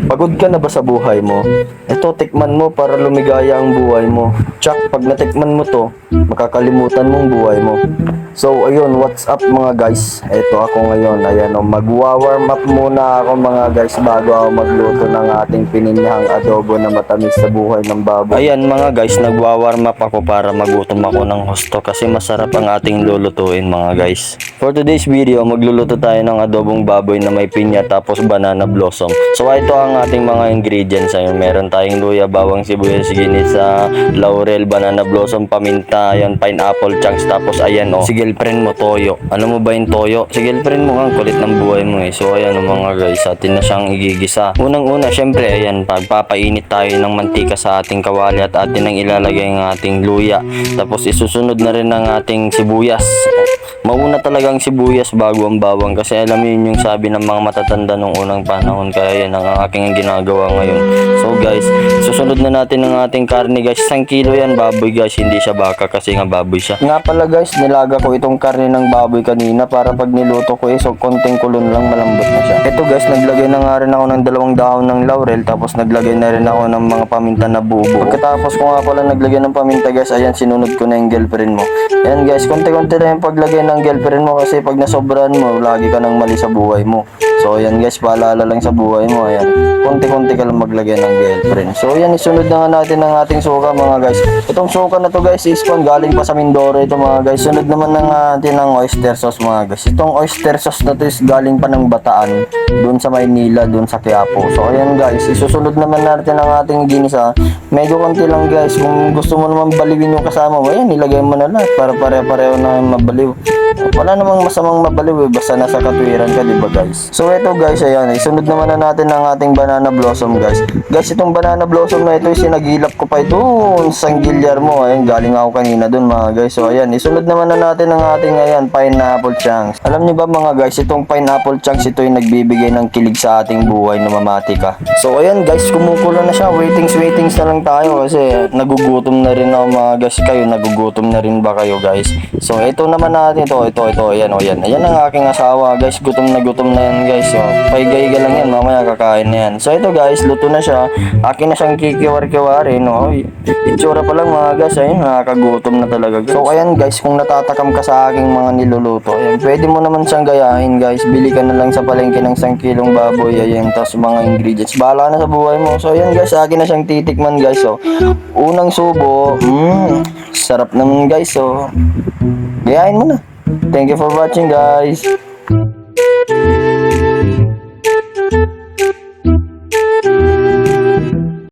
Pagod ka na ba sa buhay mo? Ito, tikman mo para lumigaya ang buhay mo. Tsak, pag natikman mo to, makakalimutan mong buhay mo. So, ayun, what's up mga guys? Ito ako ngayon. Ayan, magwa-warm up muna ako mga guys bago ako magluto ng ating pininyahang adobo na matamis sa buhay ng baboy. Ayan mga guys, nagwa-warm up ako para magutom ako ng husto kasi masarap ang ating lulutuin mga guys. For today's video, magluluto tayo ng adobong baboy na may pinya tapos banana blossom. So, ito ang ating mga ingredients. Ayun, meron tayong luya, bawang sibuyas, ginisa, laurel, banana blossom, paminta, ayan, pineapple chunks, tapos ayan oh, sige girlfriend mo toyo. Ano mo ba yung toyo? Si girlfriend mo ang kulit ng buhay mo eh. So ayan mga guys, atin na siyang igigisa. Unang-una syempre ayan, pagpapainit tayo ng mantika sa ating kawali at atin ang ilalagay ng ating luya. Tapos isusunod na rin ng ating sibuyas. Mauna talagang sibuyas bago ang bawang kasi alam niyo yung sabi ng mga matatanda nung unang panahon, kaya yan ang aking ginagawa ngayon. So guys, susunod na natin ng ating karne guys. 1 kilo yan baboy guys, hindi siya baka kasi nga baboy siya. Nga pala guys, nilaga ko itong karne ng baboy kanina para pag niluto ko so konting kulon lang malambot na siya. Ito guys, naglagay na nga rin ako ng 2 dahon ng laurel, tapos naglagay na rin ako ng mga paminta na bubo. Pagkatapos ko nga pala naglagay ng paminta guys, ayan sinunod ko na yung girlfriend mo. Ayan guys, konti-konti na yung paglagay ng girlfriend mo kasi pag nasobrahan mo, lagi ka nang mali sa buhay mo. So ayan guys, paalala lang sa buhay mo, ayan. Konti-konti ka lang maglagay ng girlfriend. So ayan, isunod na nga natin ang ating suka mga guys. Itong suka na to guys, is galing pa sa Mindoro ito mga guys. Sunod naman ng atin ng oyster sauce mga guys. Itong oyster sauce na to is galing pa ng Bataan, doon sa Maynila, doon sa Quiapo. So ayan guys, isusunod naman natin ang ating ginisa. Medyo konti lang guys. Kung gusto mo naman baliwin yung kasama mo, ayan, ilagay mo na lahat para pare-pareho na mabaliw. Wala namang masamang mabaliw eh, basta nasa katwiran ka, diba guys? So ito guys, ayan, isunod naman na natin ang ating banana blossom guys. Guys, itong banana blossom na ito, sinagilap ko pa ito sa Gilyar mo. Ayan, galing ako kanina dun mga guys. So ayan, isunod naman na natin ang ating ayan, pineapple chunks. Alam niyo ba mga guys, itong pineapple chunks, ito yung nagbibigay ng kilig sa ating buhay na mamati ka. So ayan guys, kumukulo na siya. Waitings na lang tayo kasi nagugutom na rin ako mga guys. Kayo, nagugutom na rin ba kayo guys? So ito naman natin, ito, ayan o yan. Ayan ang aking asawa guys, gutom na yan guys. So, paigay lang yan, mamaya kakain na yan. So ito guys, luto na siya. Akin na siyang kikiwar-kiwari, no? Itsura pa lang mga guys, ayun, nakakagutom na talaga guys. So ayan guys, kung natatakam ka sa aking mga niluluto, ayan, pwede mo naman siyang gayahin guys. Bili ka na lang sa palengke ng 1 kilong baboy, ayan, tapos mga ingredients. Bahala na sa buhay mo. So ayan guys, akin na siyang titikman guys. So, unang subo, sarap naman guys. So, gayahin mo na. Thank you for watching guys.